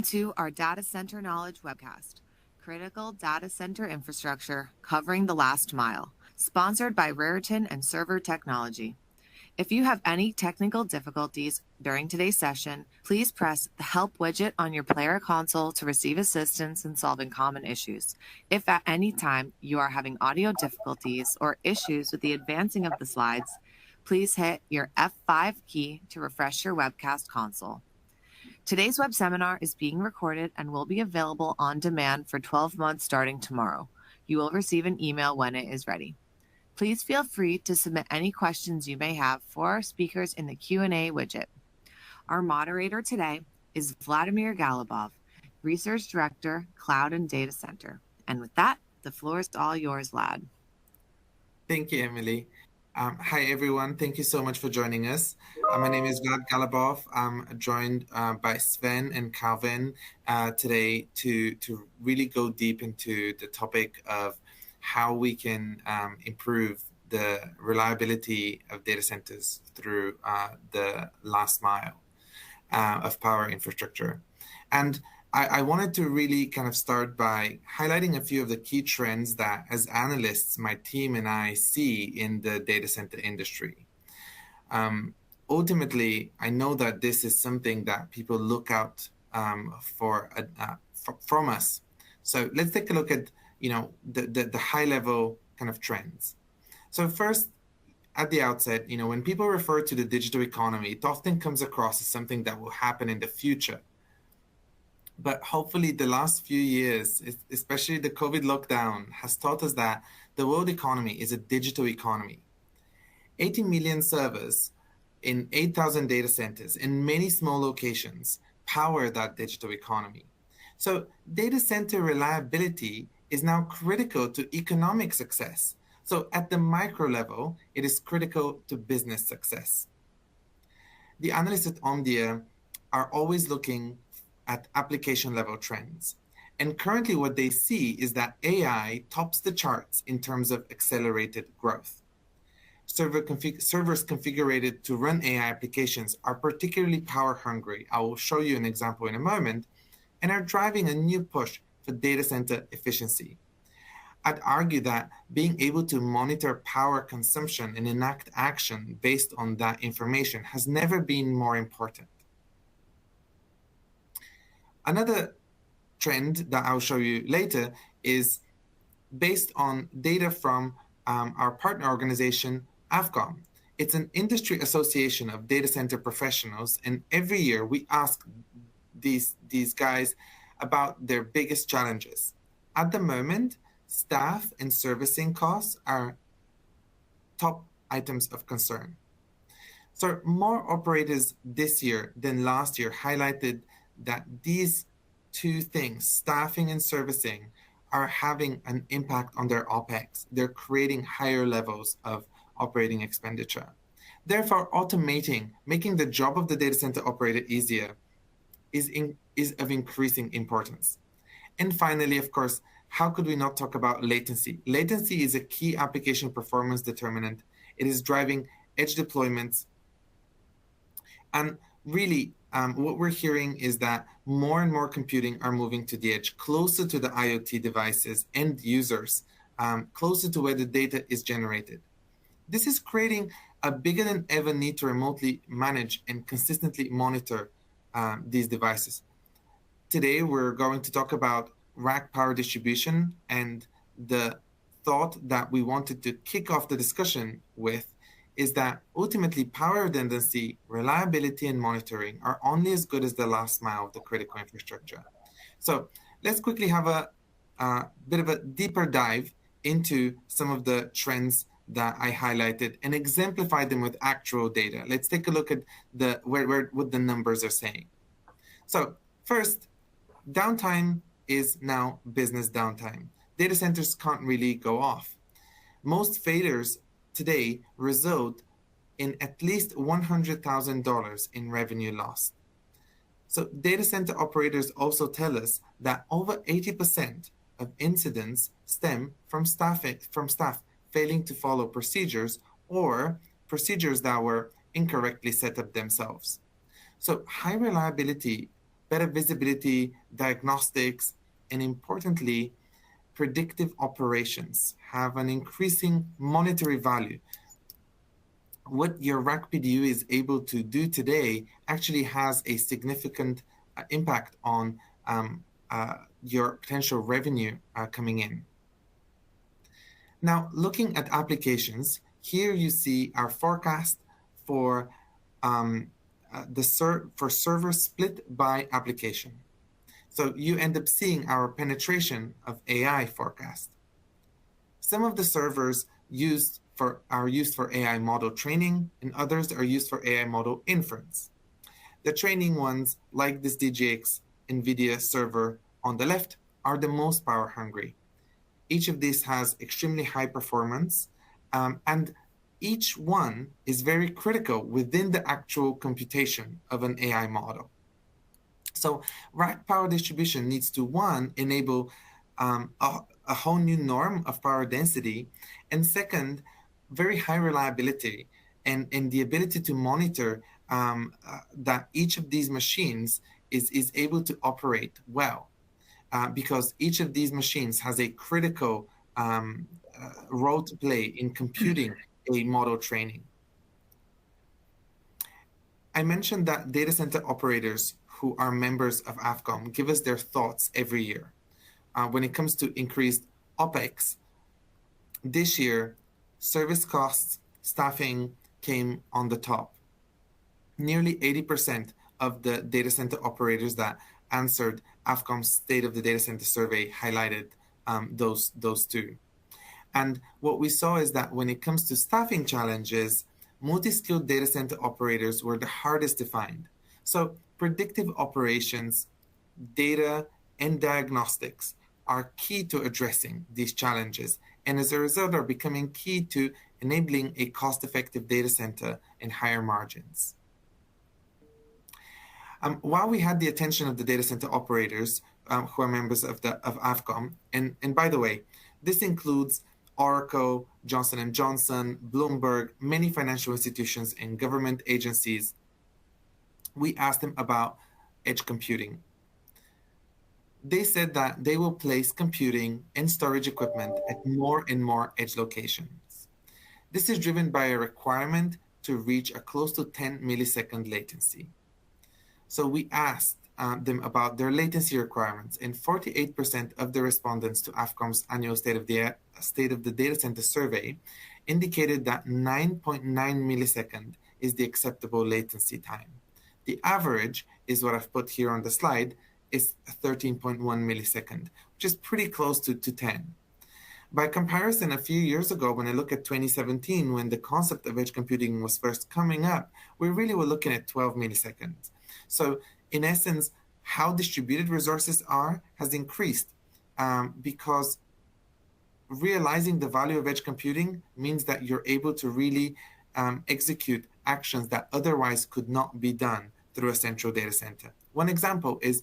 To our Data Center Knowledge webcast, Critical Data Center Infrastructure Covering the Last Mile, sponsored by Raritan and Server Technology. If you have any technical difficulties during today's session, please press the Help widget on your player console to receive assistance in solving common issues. If at any time you are having audio difficulties or issues with the advancing of the slides, please hit your F5 key to refresh your webcast console. Today's web seminar is being recorded and will be available on demand for 12 months starting tomorrow. You will receive an email when it is ready. Please feel free to submit any questions you may have for our speakers in the Q&A widget. Our moderator today is Vladimir Galibov, Research Director, Cloud and Data Center. And with that, the floor is all yours, Vlad. Thank you, Emily. Hi, everyone. Thank you so much for joining us. My name is Vlad Galibov. I'm joined by Sven and Calvin today to really go deep into the topic of how we can improve the reliability of data centers through the last mile of power infrastructure. And I wanted to really kind of start by highlighting a few of the key trends that, as analysts, my team and I see in the data center industry. Ultimately, I know that this is something that people look out from us. So let's take a look at the high level kind of trends. So first, at the outset, when people refer to the digital economy, it often comes across as something that will happen in the future. But hopefully the last few years, especially the COVID lockdown, has taught us that the world economy is a digital economy. 80 million servers in 8,000 data centers in many small locations power that digital economy. So data center reliability is now critical to economic success. So at the micro level, it is critical to business success. The analysts at Omdia are always looking at application level trends. And currently what they see is that AI tops the charts in terms of accelerated growth. Servers configured to run AI applications are particularly power hungry. I will show you an example in a moment, and are driving a new push for data center efficiency. I'd argue that being able to monitor power consumption and enact action based on that information has never been more important. Another trend that I'll show you later is based on data from our partner organization, AFCOM. It's an industry association of data center professionals, and every year we ask these guys about their biggest challenges. At the moment, staff and servicing costs are top items of concern. So more operators this year than last year highlighted that these two things, staffing and servicing, are having an impact on their OPEX. They're creating higher levels of operating expenditure. Therefore, automating, making the job of the data center operator easier is of increasing importance. And finally, of course, how could we not talk about latency? Latency is a key application performance determinant. It is driving edge deployments. And really, what we're hearing is that more and more computing are moving to the edge, closer to the IoT devices and users, closer to where the data is generated. This is creating a bigger than ever need to remotely manage and consistently monitor these devices. Today, we're going to talk about rack power distribution, and the thought that we wanted to kick off the discussion with is that ultimately power redundancy, reliability, and monitoring are only as good as the last mile of the critical infrastructure. So let's quickly have a bit of a deeper dive into some of the trends that I highlighted and exemplify them with actual data. Let's take a look at what the numbers are saying. So first, downtime is now business downtime. Data centers can't really go off. Most failures today result in at least $100,000 in revenue loss. So data center operators also tell us that over 80% of incidents stem from staff failing to follow procedures or procedures that were incorrectly set up themselves. So high reliability better visibility, diagnostics, and importantly, predictive operations have an increasing monetary value. What your rack PDU is able to do today actually has a significant impact on your potential revenue coming in. Now, looking at applications, here you see our forecast for for servers split by application. So you end up seeing our penetration of AI forecast. Some of the servers are used for AI model training, and others are used for AI model inference. The training ones, like this DGX NVIDIA server on the left, are the most power hungry. Each of these has extremely high performance, and each one is very critical within the actual computation of an AI model. So rack power distribution needs to, one, enable a whole new norm of power density, and second, very high reliability and the ability to monitor that each of these machines is able to operate well. Because each of these machines has a critical role to play in computing a model training. I mentioned that data center operators who are members of AFCOM give us their thoughts every year. When it comes to increased OPEX, this year, service costs, staffing came on the top. Nearly 80% of the data center operators that answered AFCOM's State of the Data Center survey highlighted those two. And what we saw is that when it comes to staffing challenges, multi-skilled data center operators were the hardest to find. So predictive operations, data, and diagnostics are key to addressing these challenges, and as a result are becoming key to enabling a cost-effective data center and higher margins. While we had the attention of the data center operators who are members of AFCOM, and by the way, this includes Oracle, Johnson & Johnson, Bloomberg, many financial institutions and government agencies, we asked them about edge computing. They said that they will place computing and storage equipment at more and more edge locations. This is driven by a requirement to reach a close to 10 millisecond latency. So we asked them about their latency requirements, and 48% of the respondents to AFCOM's annual State of the Data Center survey indicated that 9.9 millisecond is the acceptable latency time. The average is what I've put here on the slide, is 13.1 millisecond, which is pretty close to 10. By comparison, a few years ago, when I look at 2017, when the concept of edge computing was first coming up, we really were looking at 12 milliseconds. So in essence, how distributed resources are has increased because realizing the value of edge computing means that you're able to really execute actions that otherwise could not be done through a central data center. One example is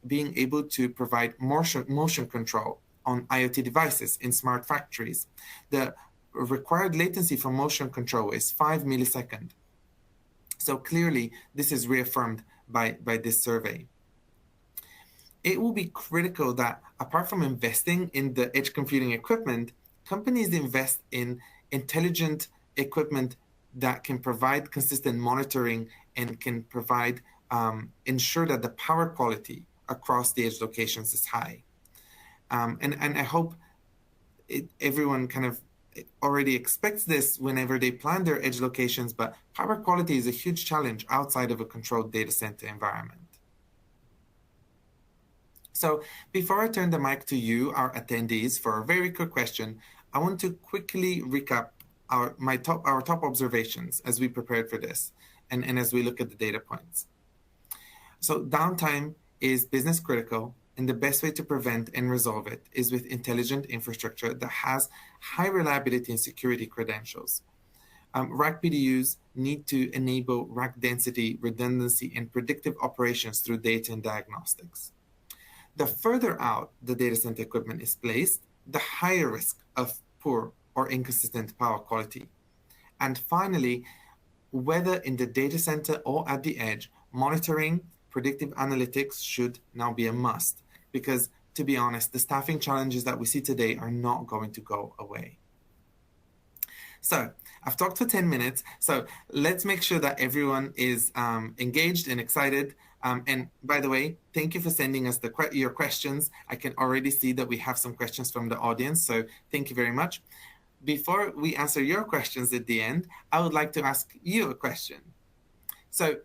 being able to provide motion control on IoT devices in smart factories. The required latency for motion control is 5 milliseconds. So clearly, this is reaffirmed by this survey. It will be critical that apart from investing in the edge computing equipment, companies invest in intelligent equipment that can provide consistent monitoring and can provide ensure that the power quality across the edge locations is high. And I hope everyone kind of already expects this whenever they plan their edge locations, but power quality is a huge challenge outside of a controlled data center environment. So before I turn the mic to you, our attendees, for a very quick question, I want to quickly recap our top observations as we prepared for this and as we look at the data points. So downtime is business critical, and the best way to prevent and resolve it is with intelligent infrastructure that has high reliability and security credentials. Rack PDUs need to enable rack density, redundancy, and predictive operations through data and diagnostics. The further out the data center equipment is placed, the higher risk of poor or inconsistent power quality. And finally, whether in the data center or at the edge, monitoring, predictive analytics should now be a must because, to be honest, the staffing challenges that we see today are not going to go away. So I've talked for 10 minutes, so let's make sure that everyone is engaged and excited. And by the way, thank you for sending us your questions. I can already see that we have some questions from the audience, so thank you very much. Before we answer your questions at the end, I would like to ask you a question. So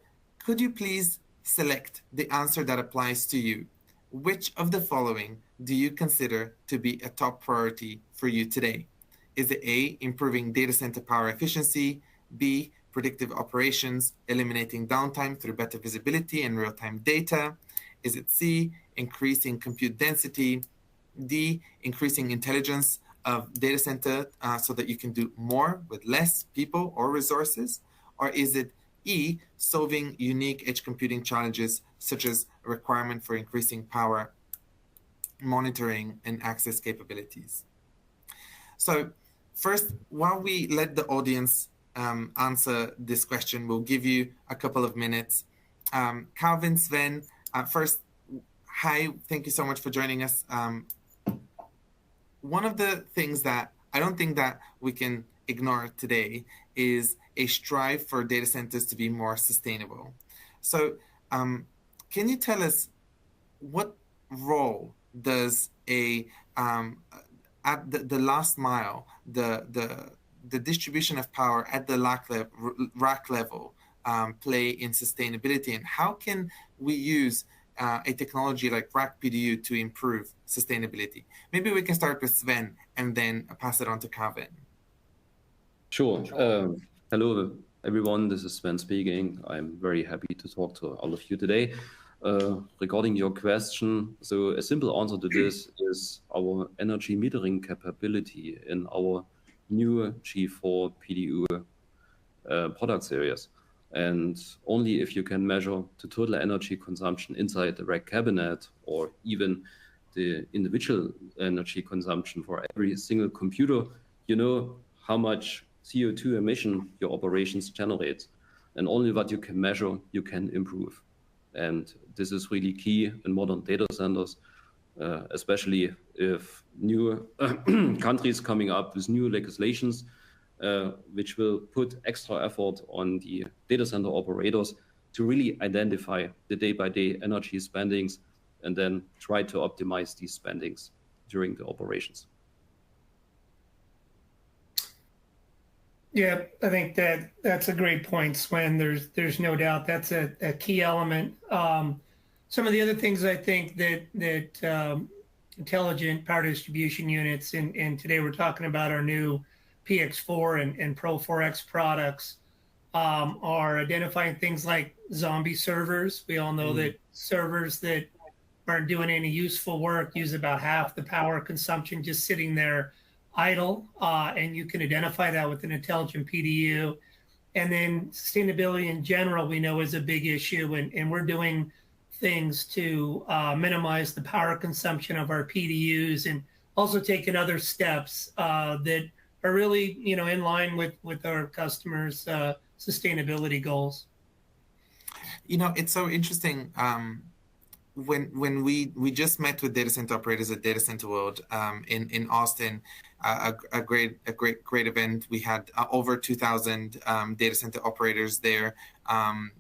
could you please select the answer that applies to you? Which of the following do you consider to be a top priority for you today? Is it A, improving data center power efficiency, B, predictive operations, eliminating downtime through better visibility and real-time data? Is it C, increasing compute density, D, increasing intelligence of data center so that you can do more with less people or resources? Or is it E, solving unique edge computing challenges such as a requirement for increasing power, monitoring, and access capabilities? So first, while we let the audience answer this question, we'll give you a couple of minutes. Calvin, Sven, first, hi, thank you so much for joining us. One of the things that I don't think that we can ignore today is a strive for data centers to be more sustainable. So can you tell us what role does at the last mile, the distribution of power at the rack level play in sustainability, and how can we use a technology like Rack PDU to improve sustainability? Maybe we can start with Sven and then pass it on to Calvin. Sure. Hello, everyone. This is Sven speaking. I'm very happy to talk to all of you today. Regarding your question, so a simple answer to this is our energy metering capability in our new G4 PDU product series. And only if you can measure the total energy consumption inside the rack cabinet, or even the individual energy consumption for every single computer, you know how much CO2 emission your operations generate. And only what you can measure, you can improve. And this is really key in modern data centers, especially if new countries coming up with new legislations, which will put extra effort on the data center operators to really identify the day-by-day energy spendings and then try to optimize these spendings during the operations. Yeah, I think that's a great point, Sven. There's no doubt that's a key element. Some of the other things I think that intelligent power distribution units, and today we're talking about our new PX4 and Pro 4X products, are identifying things like zombie servers. We all know that servers that aren't doing any useful work use about half the power consumption just sitting there idle, and you can identify that with an intelligent PDU. And then sustainability in general, we know is a big issue, and we're doing things to minimize the power consumption of our PDUs, and also taking other steps that are really, in line with our customers' sustainability goals. It's so interesting. When we just met with data center operators at Data Center World in Austin, a great event. We had over 2,000 data center operators there, and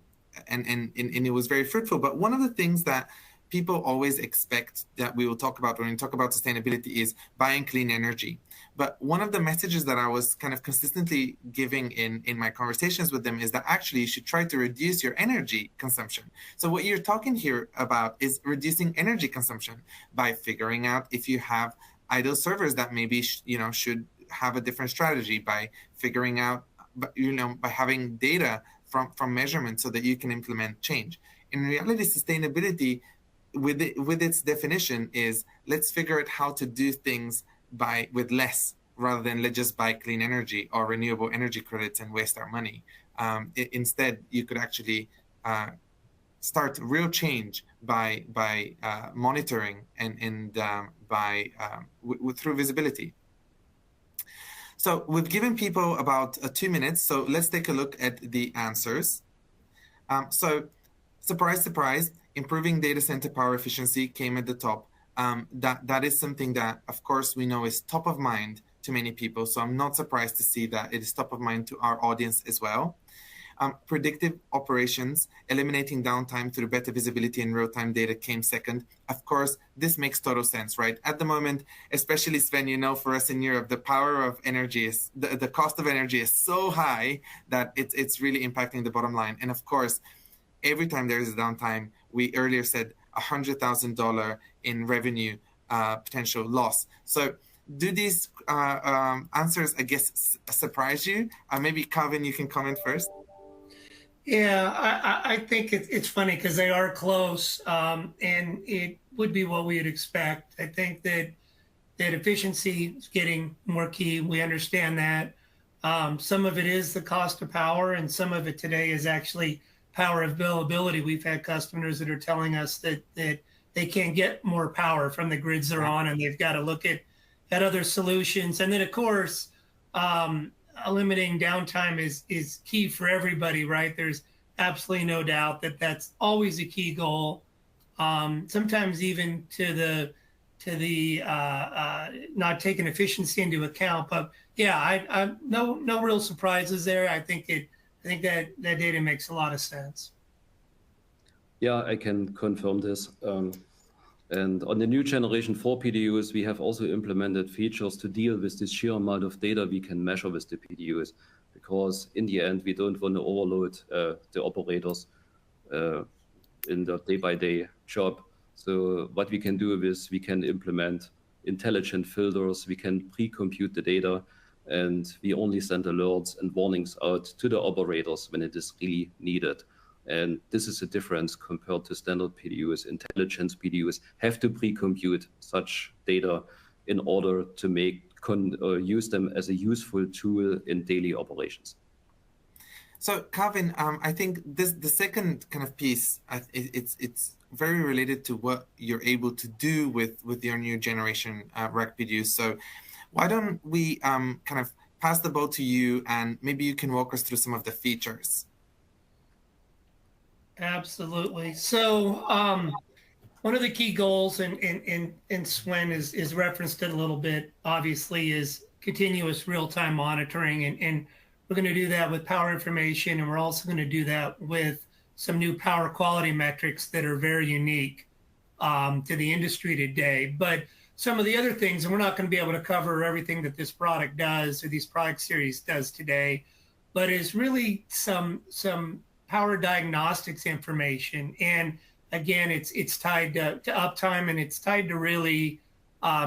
it was very fruitful. But one of the things that people always expect that we will talk about when we talk about sustainability is buying clean energy. But one of the messages that I was kind of consistently giving in my conversations with them is that actually you should try to reduce your energy consumption. So what you're talking here about is reducing energy consumption by figuring out if you have idle servers that maybe should have a different strategy, by figuring out, by having data from measurement so that you can implement change. In reality, sustainability with its definition is, let's figure out how to do things with less, rather than let's just buy clean energy or renewable energy credits and waste our money. Instead, you could actually start real change by monitoring and through visibility. So we've given people about 2 minutes, so let's take a look at the answers. So surprise, surprise, improving data center power efficiency came at the top. That is something that, of course, we know is top of mind to many people. So I'm not surprised to see that it is top of mind to our audience as well. Predictive operations, eliminating downtime through better visibility and real-time data came second. Of course, this makes total sense, right? At the moment, especially Sven, you know, for us in Europe, the power of energy is, the cost of energy is so high that it's really impacting the bottom line. And of course, every time there is a downtime, we earlier said $100,000 in revenue potential loss. So do these answers, I guess, surprise you? Maybe Calvin, you can comment first. Yeah, I think it's funny because they are close, and it would be what we would expect. I think that efficiency is getting more key. We understand that. Some of it is the cost of power, and some of it today is actually power availability. We've had customers that are telling us that they can't get more power from the grids they're on, and they've got to look at other solutions. And then, of course, eliminating downtime is key for everybody, right? There's absolutely no doubt that that's always a key goal. Sometimes even to the not taking efficiency into account, but yeah, I no real surprises there. I think that data makes a lot of sense. Yeah, I can confirm this. And on the new generation 4 PDUs, we have also implemented features to deal with this sheer amount of data we can measure with the PDUs, because in the end, we don't want to overload the operators in the day-by-day job. So what we can do is we can implement intelligent filters, we can pre-compute the data, and we only send alerts and warnings out to the operators when it is really needed. And this is a difference compared to standard PDUs. Intelligence PDUs have to pre-compute such data in order to use them as a useful tool in daily operations. So, Calvin, I think the second kind of piece, it's very related to what you're able to do with your new generation rack PDUs. So, why don't we kind of pass the ball to you, and maybe you can walk us through some of the features. Absolutely. So one of the key goals, and Sven is referenced it a little bit, obviously, is continuous real-time monitoring. And we're going to do that with power information. And we're also going to do that with some new power quality metrics that are very unique to the industry today. But some of the other things, and we're not going to be able to cover everything that this product does or these product series does today, but is really some power diagnostics information. And again, it's tied to uptime, and it's tied to really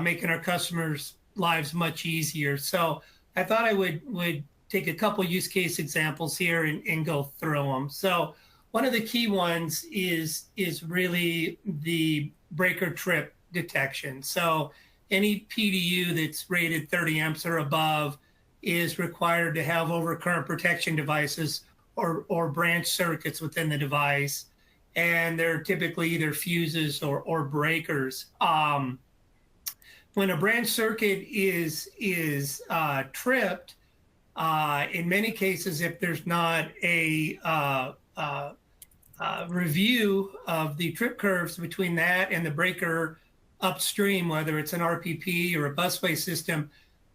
making our customers' lives much easier. So I thought I would take a couple use case examples here and go through them. So one of the key ones is really the breaker trip detection. So any PDU that's rated 30 amps or above is required to have overcurrent protection devices or branch circuits within the device, and they're typically either fuses or breakers. When a branch circuit is tripped, in many cases, if there's not a review of the trip curves between that and the breaker upstream, whether it's an RPP or a busway system,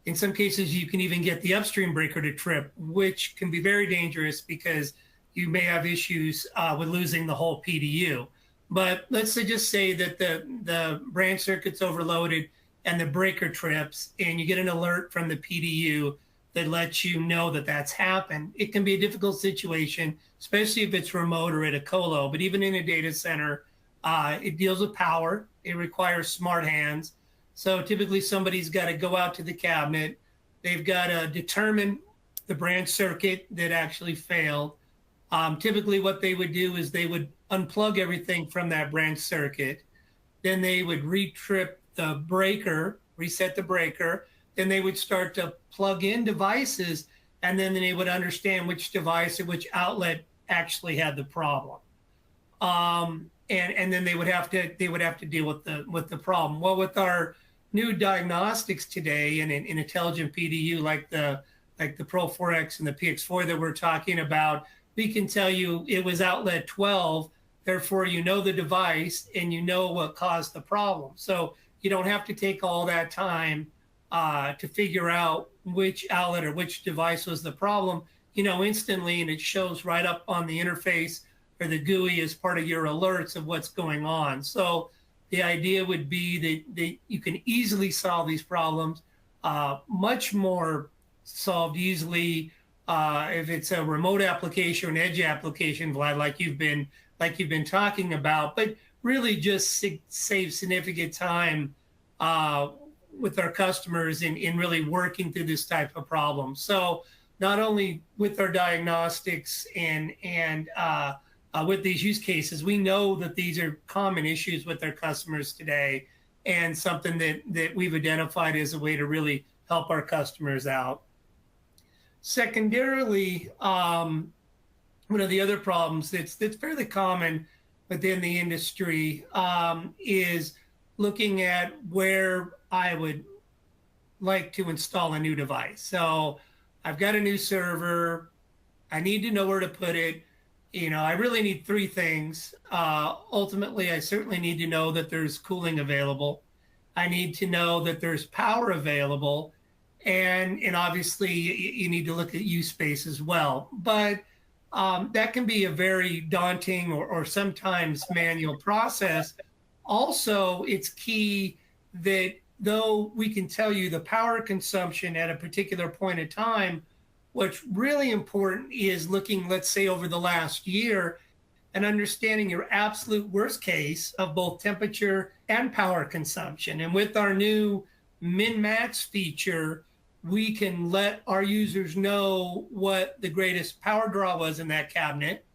in some cases, you can even get the upstream breaker to trip, which can be very dangerous because you may have issues with losing the whole PDU. But let's just say that the branch circuit's overloaded and the breaker trips, and you get an alert from the PDU that lets you know that that's happened. It can be a difficult situation, especially if it's remote or at a colo. But even in a data center, it deals with power. It requires smart hands. So typically somebody's got to go out to the cabinet. They've got to determine the branch circuit that actually failed. Typically what they would do is they would unplug everything from that branch circuit. Then they would retrip the breaker, reset the breaker. Then they would start to plug in devices, and then they would understand which device or which outlet actually had the problem. And then they would have to deal with the problem. Well, with our new diagnostics today and an intelligent PDU like the Pro 4X and the PX4 that we're talking about, we can tell you it was outlet 12 Therefore, you know the device and you know what caused the problem. So you don't have to take all that time to figure out which outlet or which device was the problem, you know, instantly, and it shows right up on the interface or the GUI as part of your alerts of what's going on. So the idea would be that you can easily solve these problems, much more solved easily if it's a remote application or an edge application, Vlad, like you've been talking about, but really just save significant time with our customers in really working through this type of problem. So not only with our diagnostics and with these use cases, we know that these are common issues with our customers today, and something that we've identified as a way to really help our customers out. Secondarily, one of the other problems that's fairly common within the industry is looking at where I would like to install a new device. So I've got a new server. I need to know where to put it. You know, I really need three things. Ultimately, I certainly need to know that there's cooling available. I need to know that there's power available. And obviously, you need to look at use space as well. But that can be a very daunting or sometimes manual process. Also, it's key that though we can tell you the power consumption at a particular point in time, what's really important is looking, let's say, over the last year and understanding your absolute worst case of both temperature and power consumption. And with our new min-max feature, we can let our users know what the greatest power draw was in that cabinet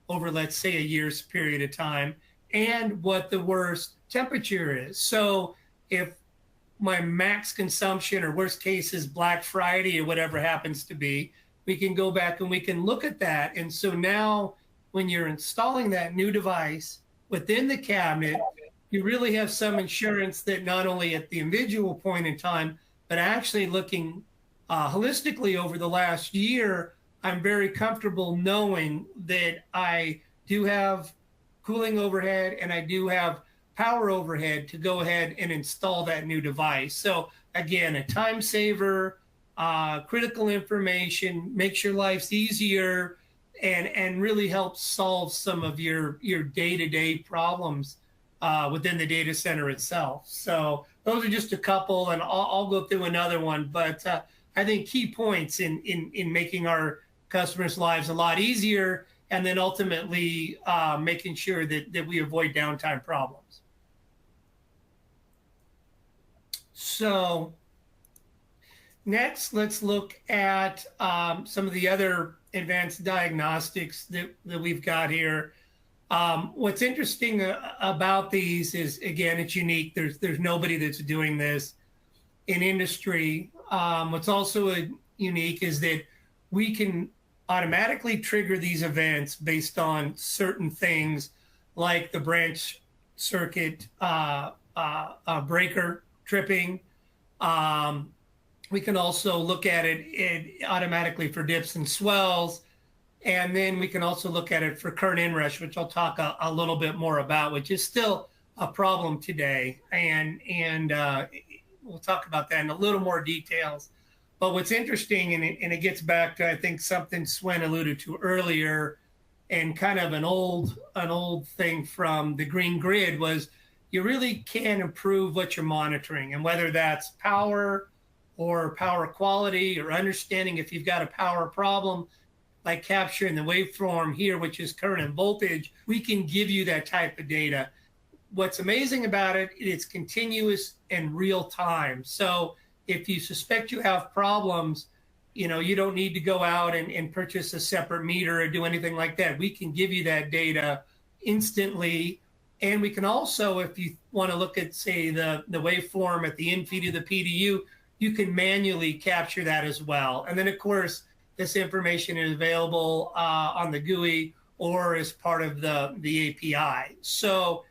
over, let's say, a year's period of time, and what the worst temperature is. So if my max consumption or worst case is Black Friday or whatever happens to be, we can go back and we can look at that. And so now when you're installing that new device within the cabinet, you really have some assurance that not only at the individual point in time, but actually looking holistically over the last year, I'm very comfortable knowing that I do have cooling overhead and I do have power overhead to go ahead and install that new device. So again, a time saver, critical information, makes your lives easier, and really helps solve some of your day-to-day problems within the data center itself. So those are just a couple, and I'll go through another one. But I think key points in making our customers' lives a lot easier, and then ultimately making sure that we avoid downtime problems. So next, let's look at some of the other advanced diagnostics that we've got here. What's interesting about these is, again, it's unique. There's nobody that's doing this in industry. What's also unique is that we can automatically trigger these events based on certain things like the branch circuit breaker tripping. We can also look at it automatically for dips and swells. And then we can also look at it for current inrush, which I'll talk a little bit more about, which is still a problem today. And we'll talk about that in a little more details. But what's interesting, and it gets back to, I think, something Sven alluded to earlier, and kind of an old thing from the green grid, was you really can improve what you're monitoring, and whether that's power or power quality, or understanding if you've got a power problem, like capturing the waveform here, which is current and voltage, we can give you that type of data. What's amazing about it, it's continuous and real time. So if you suspect you have problems, you don't need to go out and purchase a separate meter or do anything like that. We can give you that data instantly. And we can also, if you want to look at, say, the waveform at the in-feed of the PDU, you can manually capture that as well. And then, of course, this information is available on the GUI or as part of the API. So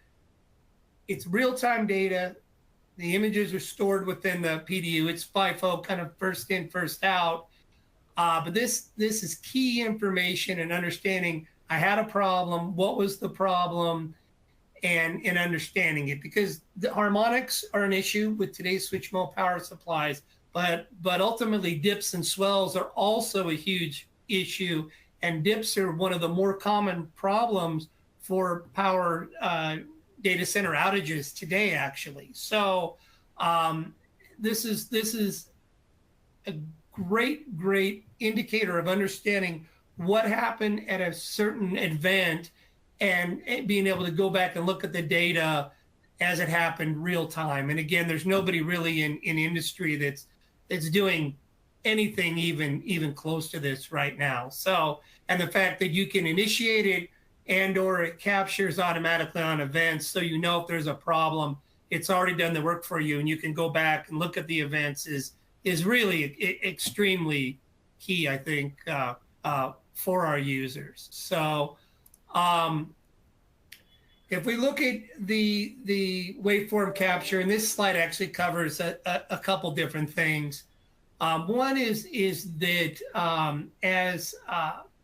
it's real-time data. The images are stored within the PDU. It's FIFO, kind of first in, first out. But this is key information and understanding I had a problem. What was the problem? And understanding it, because the harmonics are an issue with today's switch mode power supplies, but ultimately dips and swells are also a huge issue, and dips are one of the more common problems for power data center outages today, actually. So this is a great indicator of understanding what happened at a certain event, and being able to go back and look at the data as it happened real time. And again, there's nobody really in industry that's doing anything even close to this right now. So, and the fact that you can initiate it and or it captures automatically on events, so you know if there's a problem, it's already done the work for you, and you can go back and look at the events is really extremely key, I think, for our users. So if we look at the waveform capture, and this slide actually covers a couple different things. One is that as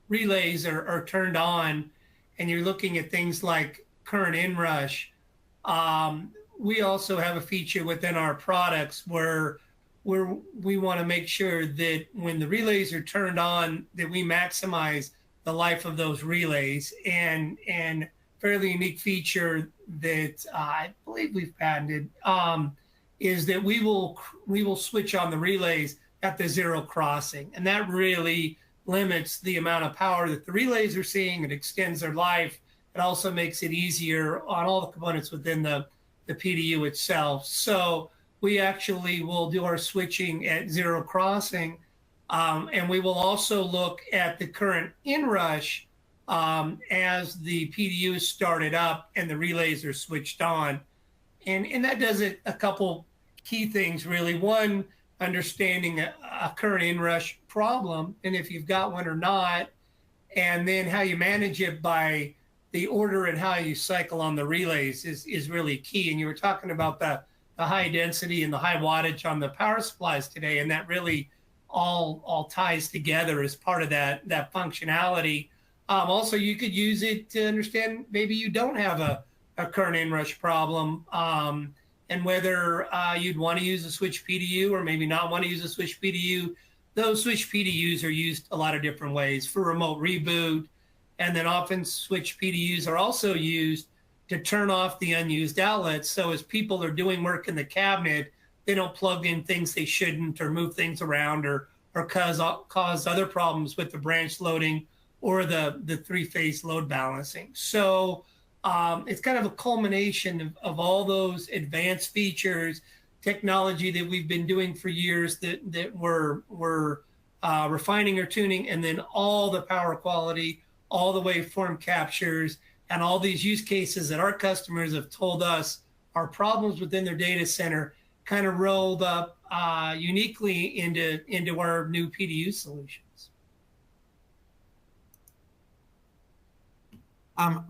relays are turned on, and you're looking at things like current inrush, we also have a feature within our products where we want to make sure that when the relays are turned on, that we maximize the life of those relays. And fairly unique feature that I believe we've patented is that we will switch on the relays at the zero crossing, and that really limits the amount of power that the relays are seeing. It extends their life. It also makes it easier on all the components within the PDU itself. So we actually will do our switching at zero crossing, and we will also look at the current inrush as the PDU is started up and the relays are switched on. And that does a couple key things, really. One, understanding a current inrush problem, and if you've got one or not, and then how you manage it by the order and how you cycle on the relays is really key. And you were talking about the high density and the high wattage on the power supplies today, and that really all ties together as part of that functionality. Also, you could use it to understand maybe you don't have a current inrush problem, and whether you'd want to use a switch PDU or maybe not want to use a switch PDU. Those switch PDUs are used a lot of different ways for remote reboot, and then often switch PDUs are also used to turn off the unused outlets. So as people are doing work in the cabinet, they don't plug in things they shouldn't, or move things around, or cause other problems with the branch loading or the three-phase load balancing. So it's kind of a culmination of all those advanced features, technology that we've been doing for years that we're refining or tuning, and then all the power quality, all the waveform captures, and all these use cases that our customers have told us are problems within their data center, kind of rolled up uniquely into our new PDU solutions.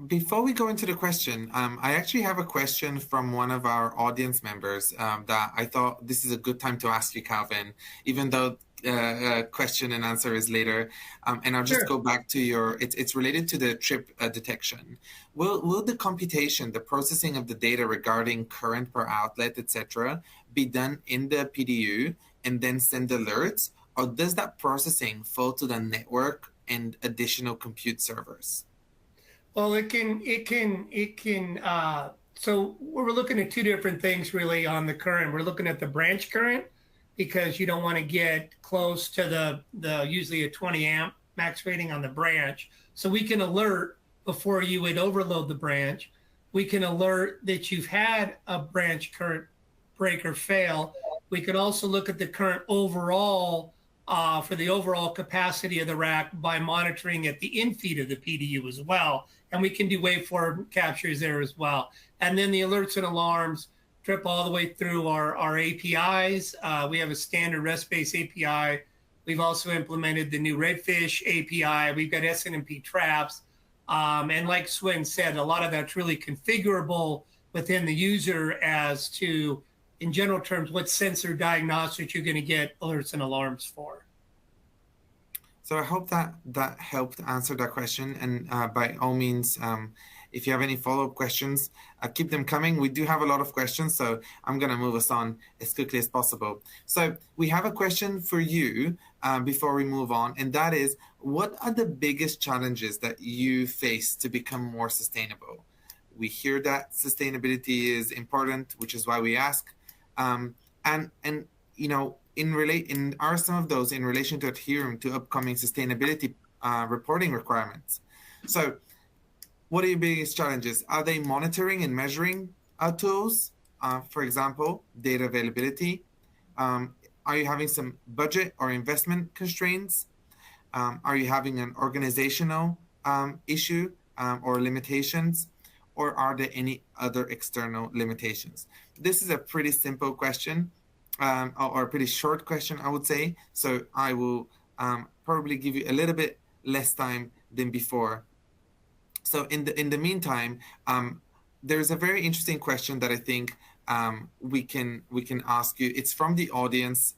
Before we go into the question, I actually have a question from one of our audience members that I thought this is a good time to ask you, Calvin, even though question and answer is later. And I'll just go back to it's related to the trip detection. Will the computation, the processing of the data regarding current per outlet, etc., be done in the PDU and then send alerts, or does that processing fall to the network and additional compute servers? Well, it can. So we're looking at two different things really on the current. We're looking at the branch current, because you don't want to get close to the usually a 20 amp max rating on the branch. So we can alert before you would overload the branch. We can alert that you've had a branch current breaker fail. We can also look at the current overall for the overall capacity of the rack by monitoring at the infeed of the PDU as well. And we can do waveform captures there as well. And then the alerts and alarms trip all the way through our APIs. We have a standard REST-based API. We've also implemented the new Redfish API. We've got SNMP traps. And like Sven said, a lot of that's really configurable within the user as to, in general terms, what sensor diagnostics you're going to get alerts and alarms for. So I hope that helped answer that question. And by all means, if you have any follow-up questions, keep them coming. We do have a lot of questions, so I'm going to move us on as quickly as possible. So we have a question for you before we move on, and that is, what are the biggest challenges that you face to become more sustainable? We hear that sustainability is important, which is why we ask. And you know, are some of those in relation to adhering to upcoming sustainability reporting requirements? So what are your biggest challenges? Are they monitoring and measuring tools? For example, data availability. Are you having some budget or investment constraints? Are you having an organizational issue or limitations? Or are there any other external limitations? This is a pretty simple question, or a pretty short question, I would say. So I will probably give you a little bit less time than before. So in the meantime, there's a very interesting question that I think we can ask you. It's from the audience.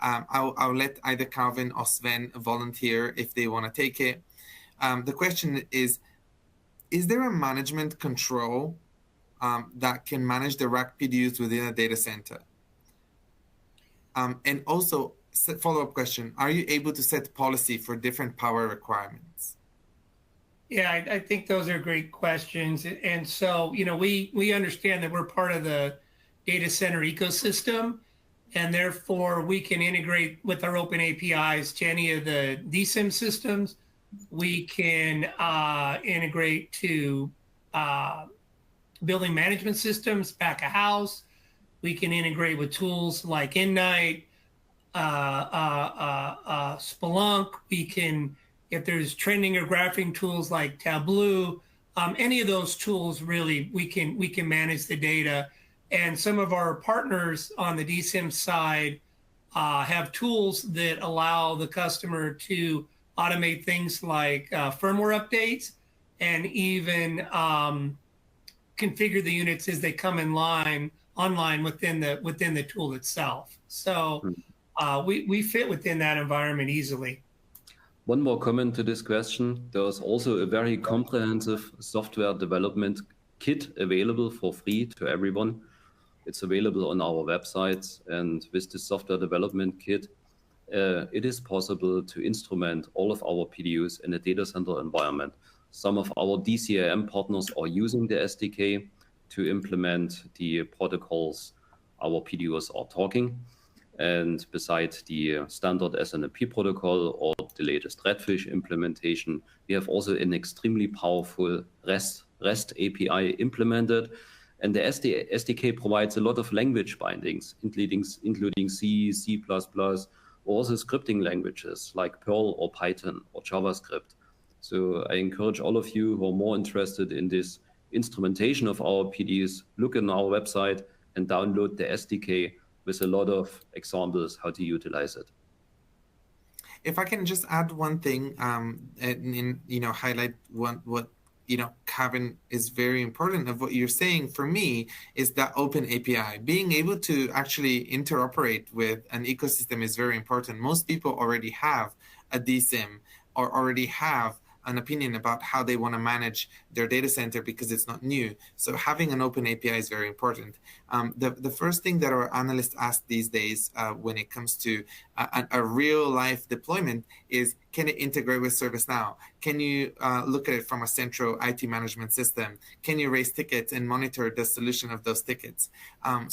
I'll let either Calvin or Sven volunteer if they want to take it. The question is there a management control that can manage the rack PDUs within a data center? And also, follow-up question, are you able to set policy for different power requirements? Yeah, I think those are great questions. And so, you know, we understand that we're part of the data center ecosystem, and therefore we can integrate with our open APIs to any of the DSIM systems. We can integrate to building management systems back of house. We can integrate with tools like Innight, Splunk. We can, if there's trending or graphing tools like Tableau, any of those tools really we can manage the data. And some of our partners on the DSIM side have tools that allow the customer to automate things like firmware updates and even configure the units as they come online within the tool itself. So we fit within that environment easily. One more comment to this question. There's also a very comprehensive software development kit available for free to everyone. It's available on our websites, and with the software development kit, it is possible to instrument all of our PDUs in a data center environment. Some of our DCAM partners are using the SDK to implement the protocols our PDUs are talking. And besides the standard SNMP protocol or the latest Redfish implementation, we have also an extremely powerful REST API implemented. And the SDK provides a lot of language bindings, including C, C++, or also scripting languages like Perl or Python or JavaScript. So I encourage all of you who are more interested in this instrumentation of our PDs, look on our website and download the SDK with a lot of examples how to utilize it. If I can just add one thing, and highlight what Kevin, is very important of what you're saying for me is that open API. Being able to actually interoperate with an ecosystem is very important. Most people already have a DSIM or already have an opinion about how they want to manage their data center because it's not new. So having an open API is very important. The first thing that our analysts ask these days when it comes to a real life deployment is, can it integrate with ServiceNow? Can you look at it from a central IT management system? Can you raise tickets and monitor the solution of those tickets? From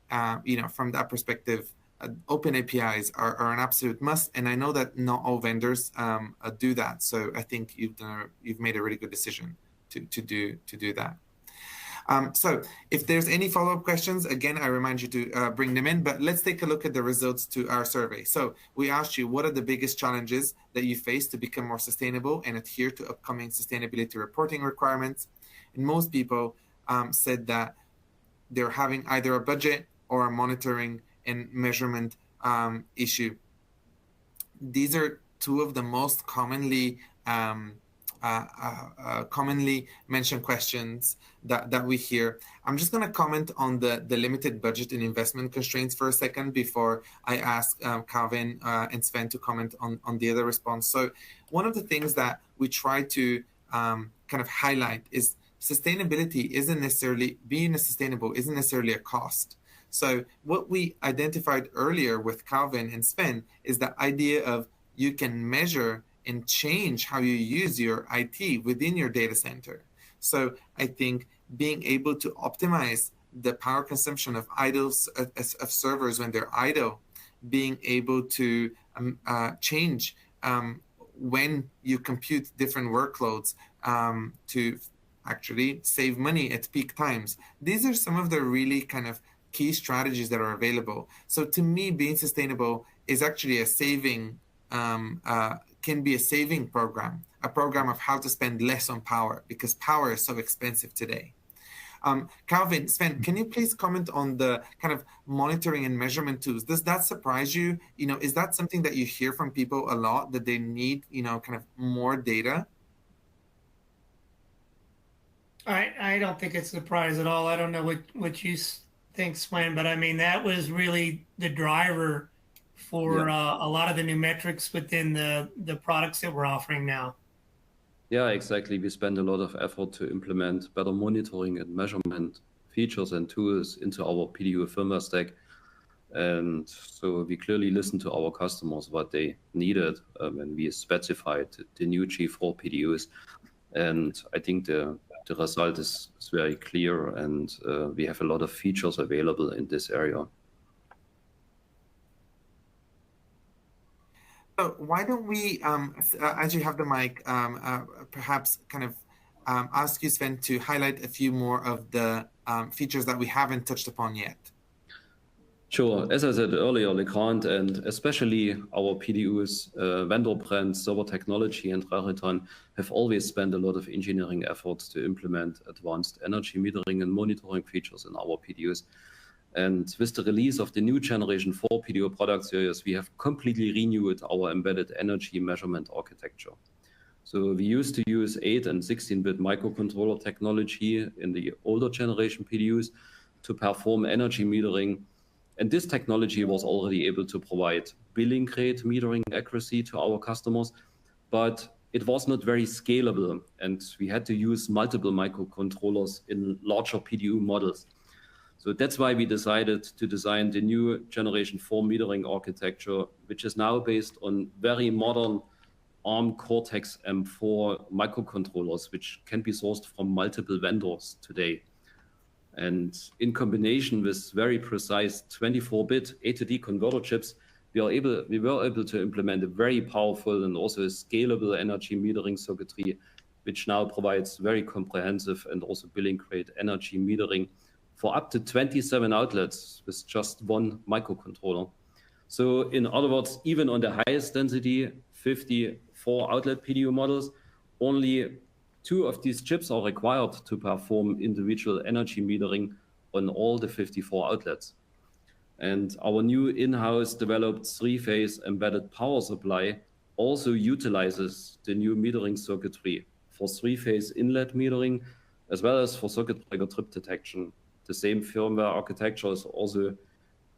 that perspective, open APIs are an absolute must, and I know that not all vendors do that. So I think you've made a really good decision to do that. So if there's any follow-up questions, again, I remind you to bring them in, but let's take a look at the results to our survey. So we asked you, what are the biggest challenges that you face to become more sustainable and adhere to upcoming sustainability reporting requirements? And most people said that they're having either a budget or a monitoring and measurement issue. These are two of the most commonly commonly mentioned questions that we hear. I'm just going to comment on the limited budget and investment constraints for a second before I ask Calvin and Sven to comment on the other response. So one of the things that we try to kind of highlight is sustainability isn't necessarily, being sustainable isn't necessarily a cost. So what we identified earlier with Calvin and Sven is the idea of you can measure and change how you use your IT within your data center. So I think being able to optimize the power consumption of of servers when they're idle, being able to change when you compute different workloads to actually save money at peak times. These are some of the really kind of key strategies that are available. So to me, being sustainable is actually a saving, can be a saving program, a program of how to spend less on power, because power is so expensive today. Calvin, Sven, can you please comment on the kind of monitoring and measurement tools? Does that surprise you? You know, is that something that you hear from people a lot, that they need, you know, kind of more data? I don't think it's a surprise at all. I don't know what you think, Sven, but I mean, that was really the driver for a lot of the new metrics within the products that we're offering now. Yeah, exactly. We spend a lot of effort to implement better monitoring and measurement features and tools into our PDU firmware stack. And so we clearly listen to our customers, what they needed, and we specified the new G4 PDUs. And I think the result is very clear, and we have a lot of features available in this area. So why don't we, as you have the mic, perhaps kind of ask you, Sven, to highlight a few more of the features that we haven't touched upon yet. Sure. As I said earlier, Legrand and especially our PDUs, vendor brands, Server Technology and Raritan have always spent a lot of engineering efforts to implement advanced energy metering and monitoring features in our PDUs. And with the release of the new Generation 4 PDU product series, we have completely renewed our embedded energy measurement architecture. So we used to use 8 and 16-bit microcontroller technology in the older generation PDUs to perform energy metering. And this technology was already able to provide billing grade metering accuracy to our customers, but it was not very scalable. And we had to use multiple microcontrollers in larger PDU models. So that's why we decided to design the new Generation 4 metering architecture, which is now based on very modern ARM Cortex M4 microcontrollers, which can be sourced from multiple vendors today. And in combination with very precise 24-bit A to D converter chips, we were able to implement a very powerful and also a scalable energy metering circuitry, which now provides very comprehensive and also billing grade energy metering for up to 27 outlets with just one microcontroller. So in other words, even on the highest density 54 outlet PDU models, only 2 of these chips are required to perform individual energy metering on all the 54 outlets. And our new in-house developed 3-phase embedded power supply also utilizes the new metering circuitry for 3-phase inlet metering, as well as for circuit breaker trip detection. The same firmware architecture is also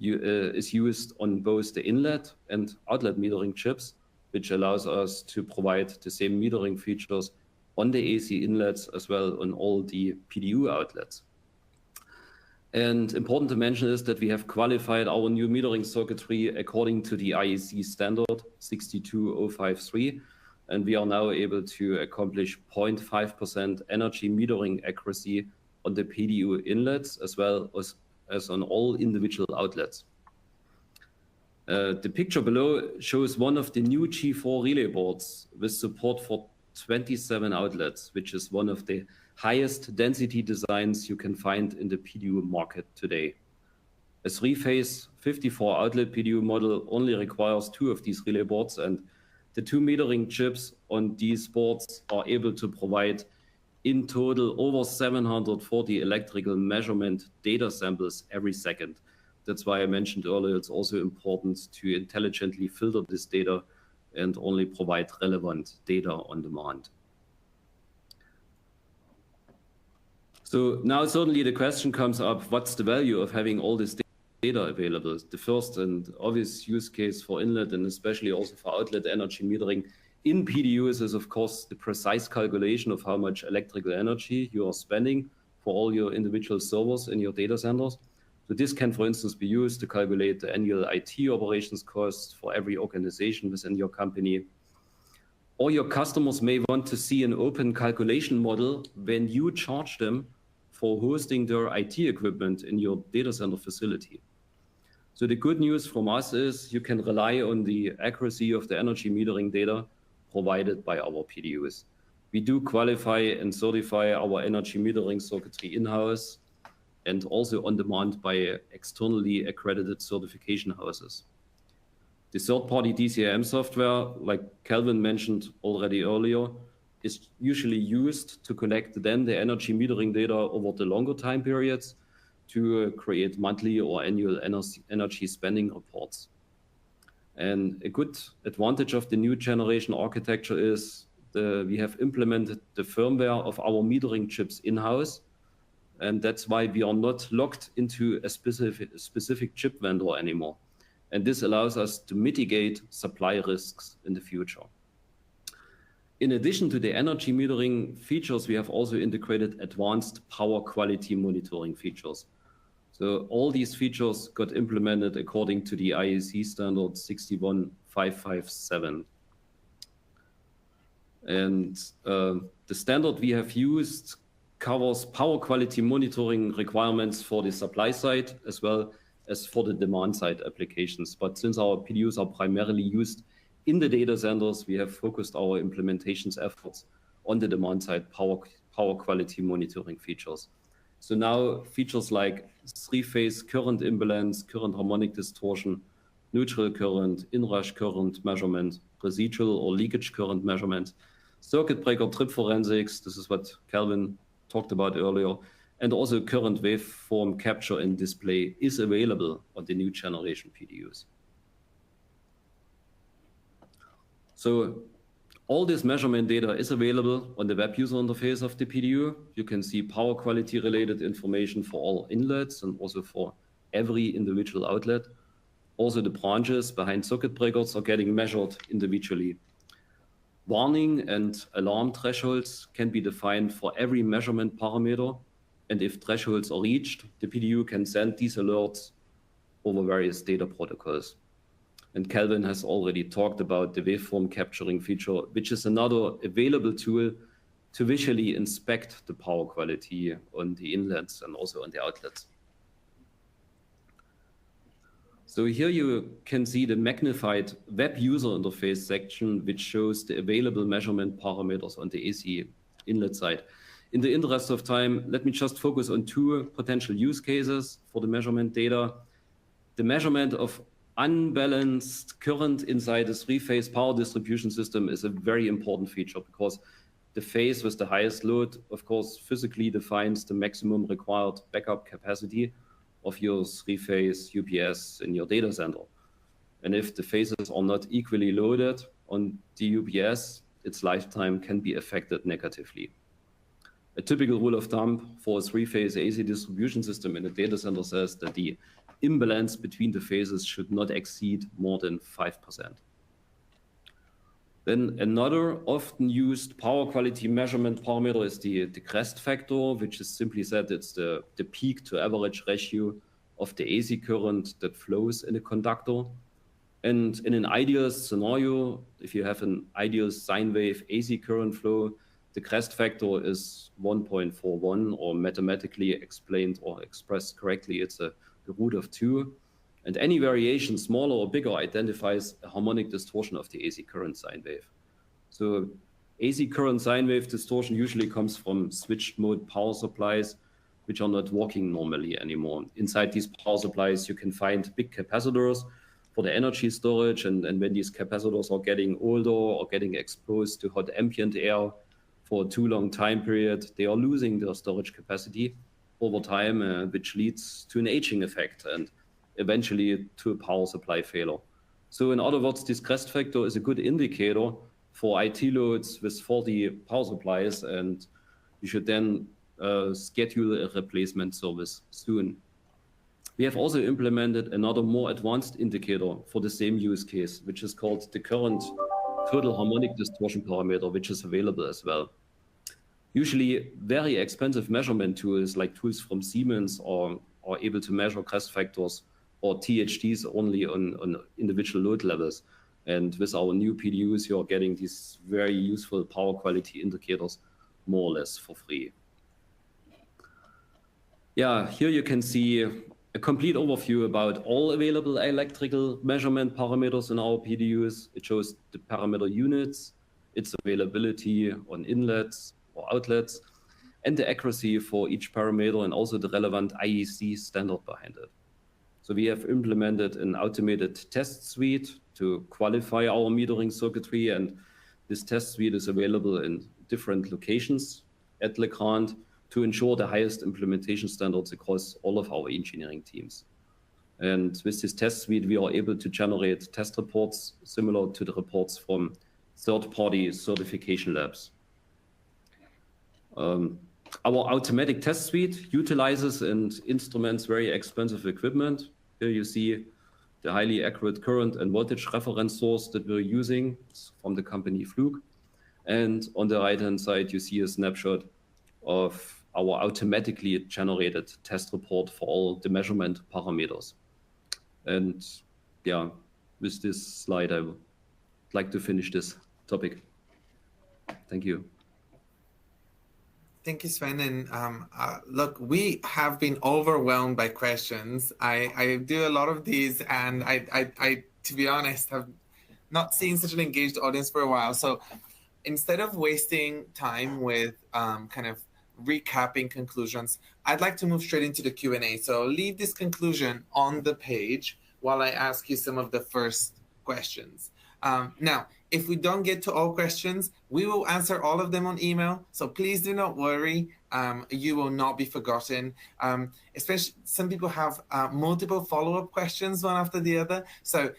is used on both the inlet and outlet metering chips, which allows us to provide the same metering features on the AC inlets as well on all the PDU outlets. And important to mention is that we have qualified our new metering circuitry according to the IEC standard 62053, and we are now able to accomplish 0.5% energy metering accuracy on the PDU inlets as well as on all individual outlets. The picture below shows one of the new G4 relay boards with support for 27 outlets, which is one of the highest density designs you can find in the PDU market today. A 3-phase 54 outlet PDU model only requires 2 of these relay boards, and the 2 metering chips on these boards are able to provide in total over 740 electrical measurement data samples every second. That's why I mentioned earlier, it's also important to intelligently filter this data and only provide relevant data on demand. So now certainly the question comes up, what's the value of having all this data available? The first and obvious use case for inlet and especially also for outlet energy metering in PDUs is of course the precise calculation of how much electrical energy you are spending for all your individual servers in your data centers. So this can, for instance, be used to calculate the annual IT operations costs for every organization within your company. Or your customers may want to see an open calculation model when you charge them for hosting their IT equipment in your data center facility. So the good news from us is you can rely on the accuracy of the energy metering data provided by our PDUs. We do qualify and certify our energy metering circuitry in-house and also on demand by externally accredited certification houses. The third-party DCM software, like Calvin mentioned already earlier, is usually used to collect then the energy metering data over the longer time periods to create monthly or annual energy spending reports. And a good advantage of the new generation architecture is we have implemented the firmware of our metering chips in-house. And that's why we are not locked into a specific chip vendor anymore. And this allows us to mitigate supply risks in the future. In addition to the energy metering features, we have also integrated advanced power quality monitoring features. So all these features got implemented according to the IEC standard 61557. And the standard we have used covers power quality monitoring requirements for the supply side as well as for the demand side applications. But since our PDUs are primarily used in the data centers, we have focused our implementations efforts on the demand side power quality monitoring features. So now features like three-phase current imbalance, current harmonic distortion, neutral current, inrush current measurement, residual or leakage current measurement, circuit breaker trip forensics, this is what Calvin talked about earlier, and also current waveform capture and display is available on the new generation PDUs. So all this measurement data is available on the web user interface of the PDU. You can see power quality related information for all inlets and also for every individual outlet. Also the branches behind circuit breakers are getting measured individually. Warning and alarm thresholds can be defined for every measurement parameter. And if thresholds are reached, the PDU can send these alerts over various data protocols. And Calvin has already talked about the waveform capturing feature, which is another available tool to visually inspect the power quality on the inlets and also on the outlets. So here you can see the magnified web user interface section, which shows the available measurement parameters on the AC inlet side. In the interest of time, let me just focus on two potential use cases for the measurement data. The measurement of unbalanced current inside the three-phase power distribution system is a very important feature because the phase with the highest load, of course, physically defines the maximum required backup capacity of your three-phase UPS in your data center. And if the phases are not equally loaded on the UPS, its lifetime can be affected negatively. A typical rule of thumb for a three-phase AC distribution system in a data center says that the imbalance between the phases should not exceed more than 5%. Then another often used power quality measurement parameter is the crest factor, which is simply said it's the peak to average ratio of the AC current that flows in a conductor. And in an ideal scenario, if you have an ideal sine wave AC current flow, the crest factor is 1.41, or mathematically explained or expressed correctly, it's the root of 2. And any variation, smaller or bigger, identifies a harmonic distortion of the AC current sine wave. So AC current sine wave distortion usually comes from switched mode power supplies, which are not working normally anymore. Inside these power supplies, you can find big capacitors for the energy storage. And when these capacitors are getting older or getting exposed to hot ambient air for a too long time period, they are losing their storage capacity over time, which leads to an aging effect and eventually to a power supply failure. So in other words, this crest factor is a good indicator for IT loads with 40 power supplies, and you should then schedule a replacement service soon. We have also implemented another more advanced indicator for the same use case, which is called the current total harmonic distortion parameter, which is available as well. Usually very expensive measurement tools like tools from Siemens are able to measure crest factors or THDs only on individual load levels. And with our new PDUs, you're getting these very useful power quality indicators more or less for free. Yeah, here you can see a complete overview about all available electrical measurement parameters in our PDUs. It shows the parameter units, its availability on inlets or outlets, and the accuracy for each parameter, and also the relevant IEC standard behind it. So we have implemented an automated test suite to qualify our metering circuitry, and this test suite is available in different locations at Legrand to ensure the highest implementation standards across all of our engineering teams. And with this test suite, we are able to generate test reports similar to the reports from third-party certification labs. Our automatic test suite utilizes and instruments very expensive equipment. Here you see the highly accurate current and voltage reference source that we're using from the company Fluke. And on the right-hand side, you see a snapshot of our automatically generated test report for all the measurement parameters. And yeah, with this slide, I would like to finish this topic. Thank you. Thank you, Sven. And look, we have been overwhelmed by questions. I do a lot of these, and I, to be honest, have not seen such an engaged audience for a while. So instead of wasting time with kind of recapping conclusions, I'd like to move straight into the Q&A. So leave this conclusion on the page while I ask you some of the first questions. Now, if we don't get to all questions, we will answer all of them on email. So please do not worry. You will not be forgotten. Especially some people have multiple follow-up questions one after the other. So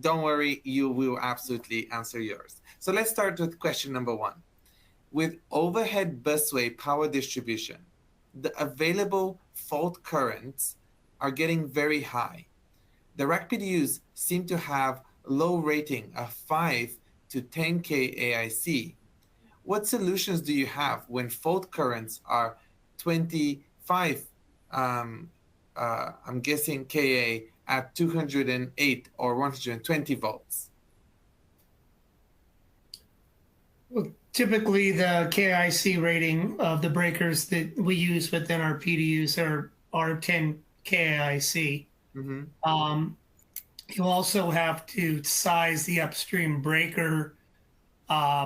don't worry, we will absolutely answer yours. So let's start with question number 1. With overhead busway power distribution, the available fault currents are getting very high. The rack PDUs seem to have low rating of 5 to 10K AIC. What solutions do you have when fault currents are 25, I'm guessing KA at 208 or 120 volts? Well, typically the KIC rating of the breakers that we use within our PDUs are 10 KIC. Mm-hmm. You also have to size the upstream breaker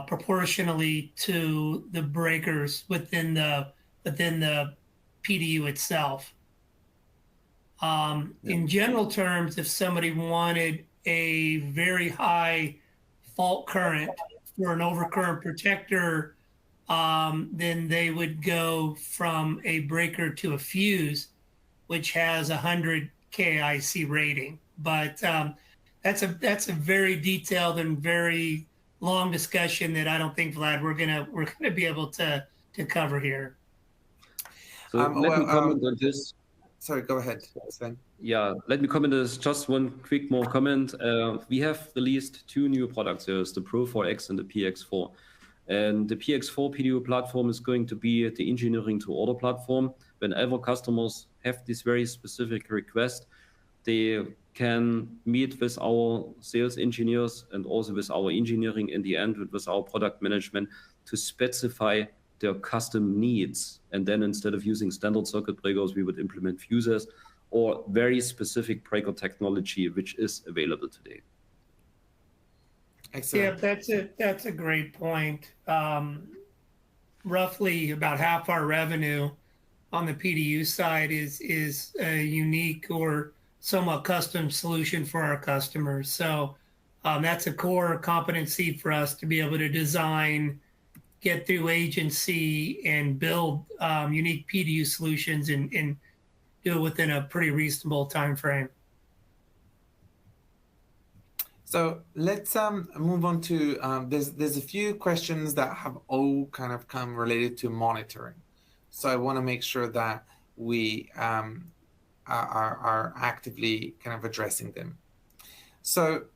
proportionally to the breakers within the PDU itself. In general terms, if somebody wanted a very high fault current for an overcurrent protector, then they would go from a breaker to a fuse, which has 100 KIC rating. But that's a very detailed and very long discussion that I don't think, Vlad, we're gonna be able to cover here. So let me comment on this. Sorry, go ahead, Sven. Yeah, let me comment on this. Just one quick more comment. We have released 2 new products. There's the Pro 4X and the PX4. And the PX4 PDU platform is going to be the engineering to order platform. Whenever customers have this very specific request, they can meet with our sales engineers and also with our engineering in the end, with our product management, to specify their custom needs. And then instead of using standard circuit breakers, we would implement fuses or very specific breaker technology, which is available today. Excellent. Yeah, that's a great point. Roughly about half our revenue on the PDU side is a unique or somewhat custom solution for our customers. So that's a core competency for us to be able to design, get through agency, and build unique PDU solutions and do it within a pretty reasonable time frame. So let's move on to, there's a few questions that have all kind of come related to monitoring. So I want to make sure that we are actively kind of addressing them. So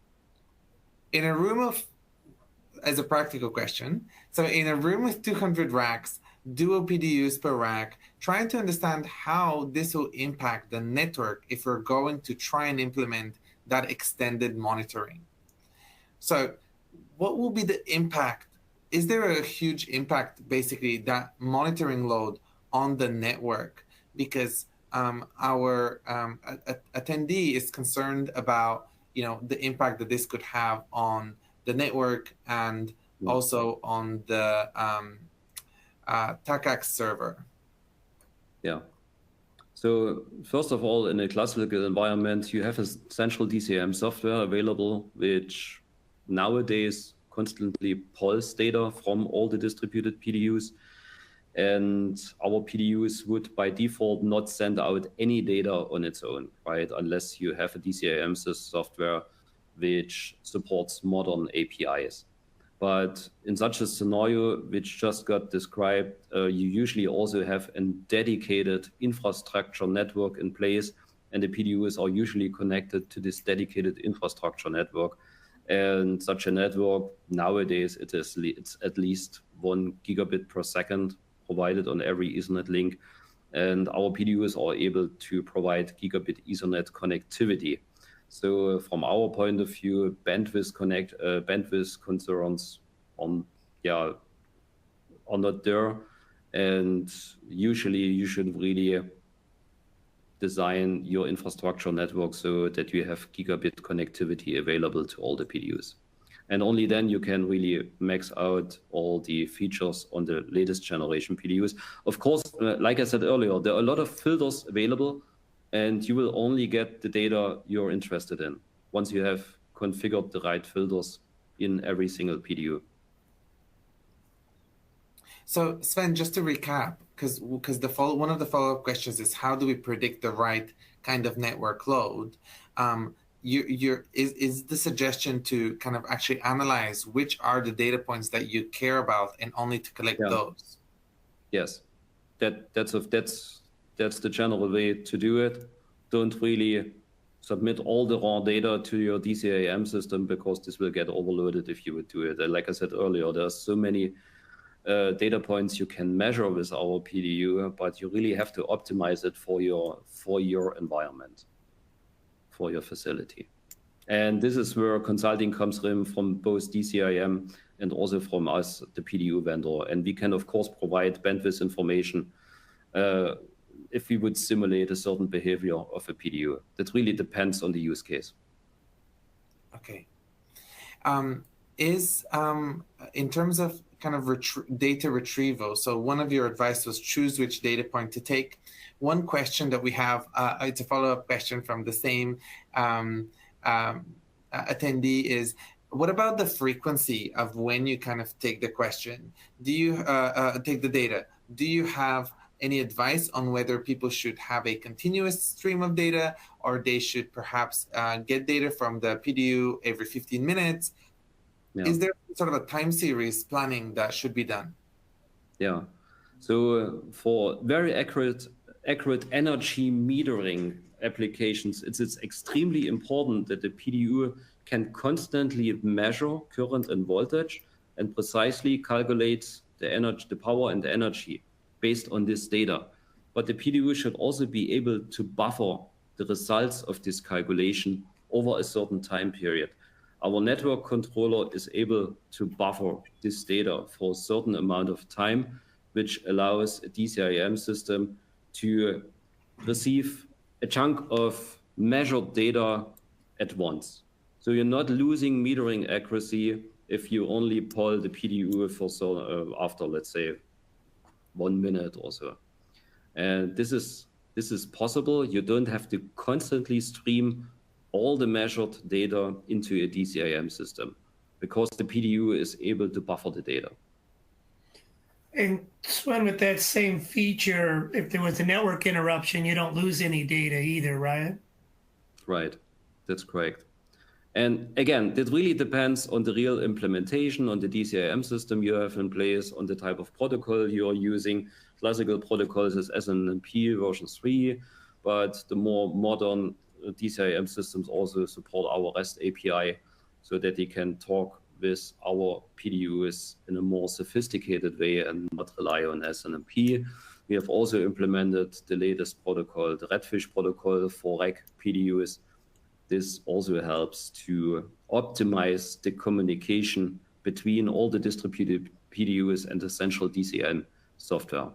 in a room of, as a practical question, so in a room with 200 racks, dual PDUs per rack, trying to understand how this will impact the network if we're going to try and implement that extended monitoring. So what will be the impact? Is there a huge impact, basically, that monitoring load on the network? Because our attendee is concerned about, the impact that this could have on the network and also on the TACAX server. Yeah. So first of all, in a classical environment, you have a central DCM software available, which nowadays constantly pulls data from all the distributed PDUs. And our PDUs would by default not send out any data on its own, right? Unless you have a DCIM software which supports modern APIs. But in such a scenario, which just got described, you usually also have a dedicated infrastructure network in place, and the PDUs are usually connected to this dedicated infrastructure network. And such a network nowadays, it's at least 1 gigabit per second provided on every Ethernet link, and our PDUs are able to provide gigabit Ethernet connectivity. So from our point of view, bandwidth concerns are not there, and usually you should really design your infrastructure network so that you have gigabit connectivity available to all the PDUs. And only then you can really max out all the features on the latest generation PDUs. Of course, like I said earlier, there are a lot of filters available, and you will only get the data you're interested in once you have configured the right filters in every single PDU. So Sven, just to recap, because one of the follow-up questions is how do we predict the right kind of network load? Is the suggestion to kind of actually analyze which are the data points that you care about and only to collect those? Yes, that's the general way to do it. Don't really submit all the raw data to your DCIM system, because this will get overloaded if you would do it. And like I said earlier, there are so many data points you can measure with our PDU, but you really have to optimize it for your environment, for your facility. And this is where consulting comes in from both DCIM and also from us, the PDU vendor. And we can, of course, provide bandwidth information if we would simulate a certain behavior of a PDU. That really depends on the use case. Okay. In terms of kind of data retrieval, so one of your advice was choose which data point to take. One question that we have, it's a follow-up question from the same attendee, is what about the frequency of when you kind of take the question? Do you take the data? Do you have any advice on whether people should have a continuous stream of data, or they should perhaps get data from the PDU every 15 minutes? Yeah. Is there sort of a time series planning that should be done? Yeah. So for very accurate energy metering applications, it's extremely important that the PDU can constantly measure current and voltage and precisely calculate the energy, the power and the energy based on this data. But the PDU should also be able to buffer the results of this calculation over a certain time period. Our network controller is able to buffer this data for a certain amount of time, which allows a DCIM system to receive a chunk of measured data at once. So you're not losing metering accuracy if you only pull the PDU for after, let's say, 1 minute or so. And this is possible. You don't have to constantly stream all the measured data into a DCIM system, because the PDU is able to buffer the data. And Sven, with that same feature, if there was a network interruption, you don't lose any data either, right? Right, that's correct. And again, that really depends on the real implementation, on the DCIM system you have in place, on the type of protocol you are using. classical protocols is SNMP version 3, but the more modern DCIM systems also support our REST API so that they can talk with our PDUs in a more sophisticated way and not rely on SNMP. We have also implemented the latest protocol, the Redfish protocol for REC PDUs. This also helps to optimize the communication between all the distributed PDUs and the central DCIM software.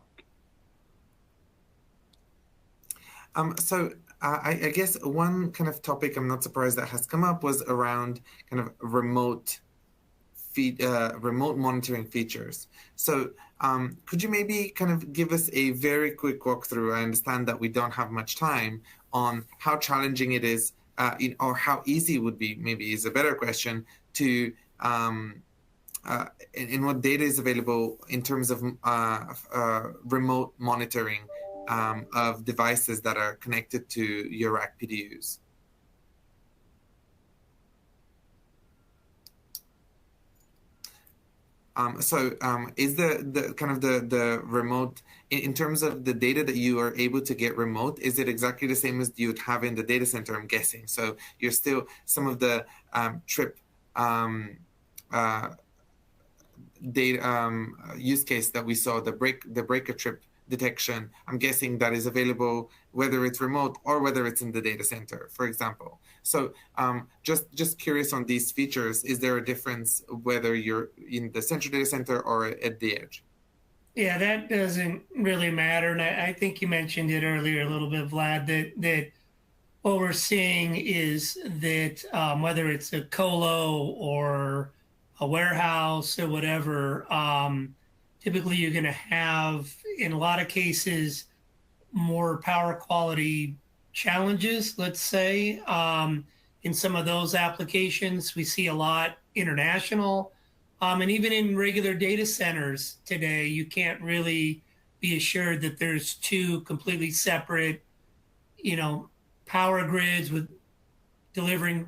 I guess one kind of topic I'm not surprised that has come up was around kind of remote monitoring features. So could you maybe kind of give us a very quick walkthrough? I understand that we don't have much time on how challenging it is, or how easy it would be, maybe is a better question, to in what data is available in terms of remote monitoring of devices that are connected to your rack PDUs. Is the kind of the remote, in terms of the data that you are able to get remote, is it exactly the same as you would have in the data center, I'm guessing? So you're still, some of the trip data use case that we saw, the breaker trip detection, I'm guessing that is available whether it's remote or whether it's in the data center, for example. So just curious on these features, is there a difference whether you're in the central data center or at the edge? Yeah, that doesn't really matter. And I think you mentioned it earlier a little bit, Vlad, that what we're seeing is that whether it's a colo or a warehouse or whatever, typically you're going to have, in a lot of cases, more power quality challenges, let's say. In some of those applications, we see a lot international. And even in regular data centers today, you can't really be assured that there's two completely separate, power grids with delivering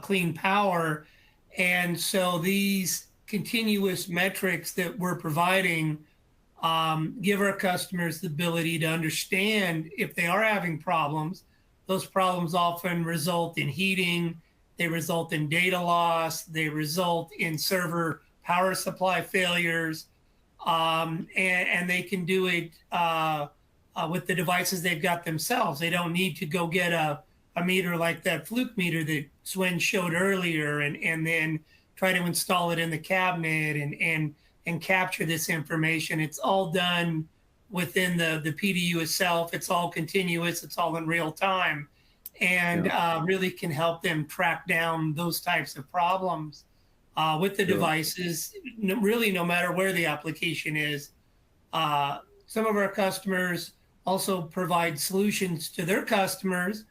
clean power. And so these continuous metrics that we're providing give our customers the ability to understand if they are having problems. Those problems often result in heating, they result in data loss, they result in server power supply failures, and they can do it with the devices they've got themselves. They don't need to go get a meter like that Fluke meter that Sven showed earlier and then try to install it in the cabinet and capture this information. It's all done within the PDU itself. It's all continuous. It's all in real time, and really can help them track down those types of problems with the devices, really no matter where the application is. Some of our customers also provide solutions to their customers,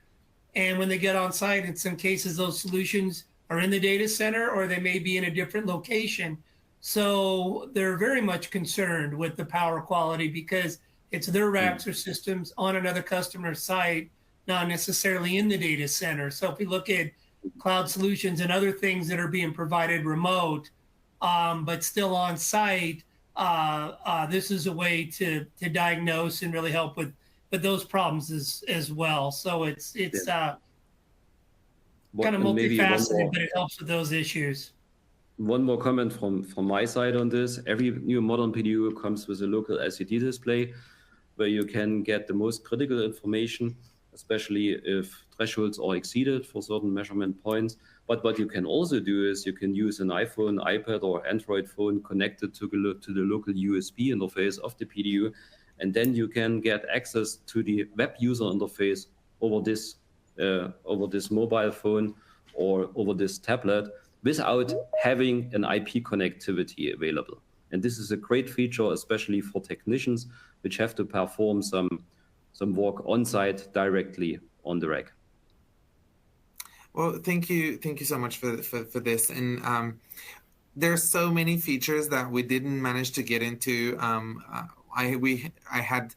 and when they get on site, in some cases, those solutions are in the data center or they may be in a different location. So they're very much concerned with the power quality because it's their racks or systems on another customer site, not necessarily in the data center. So if we look at cloud solutions and other things that are being provided remote, but still on site, this is a way to diagnose and really help with those problems as well. So it's kind of multifaceted, but it helps with those issues. One more comment from my side on this. Every new modern PDU comes with a local LCD display where you can get the most critical information, especially if thresholds are exceeded for certain measurement points. But what you can also do is you can use an iPhone, iPad, or Android phone connected to the local USB interface of the PDU, and then you can get access to the web user interface over this mobile phone or over this tablet without having an IP connectivity available. And this is a great feature, especially for technicians which have to perform some work on site directly on the rack. Well, thank you so much for this. And there's so many features that we didn't manage to get into. I had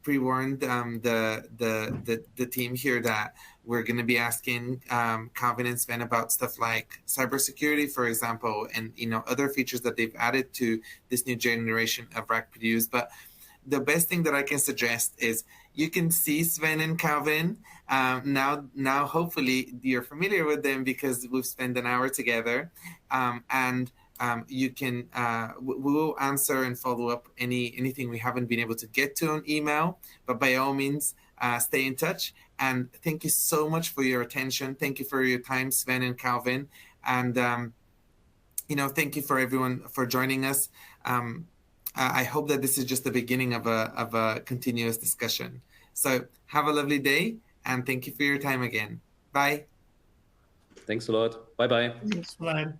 pre-warned the team here that we're going to be asking Calvin and Sven about stuff like cybersecurity, for example, and other features that they've added to this new generation of rack PDUs. But the best thing that I can suggest is you can see Sven and Calvin. Now, hopefully, you're familiar with them because we've spent an hour together. You can, we will answer and follow up anything we haven't been able to get to on email. But by all means, stay in touch. And thank you so much for your attention. Thank you for your time, Sven and Calvin. And thank you for everyone for joining us. I hope that this is just the beginning of a continuous discussion. So have a lovely day, and thank you for your time again. Bye. Thanks a lot. Bye-bye. Thanks, Vlad.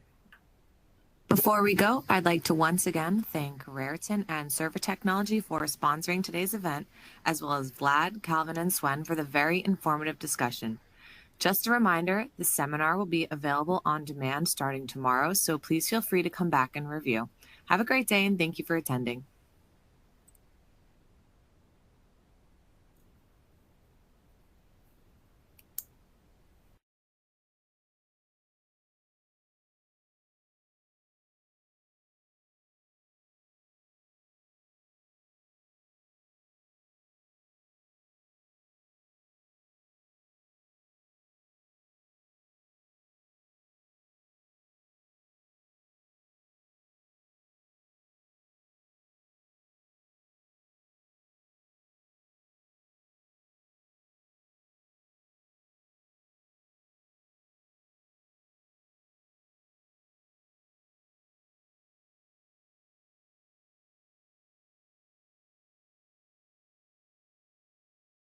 Before we go, I'd like to once again thank Raritan and Server Technology for sponsoring today's event, as well as Vlad, Calvin, and Sven for the very informative discussion. Just a reminder, the seminar will be available on demand starting tomorrow, so please feel free to come back and review. Have a great day, and thank you for attending.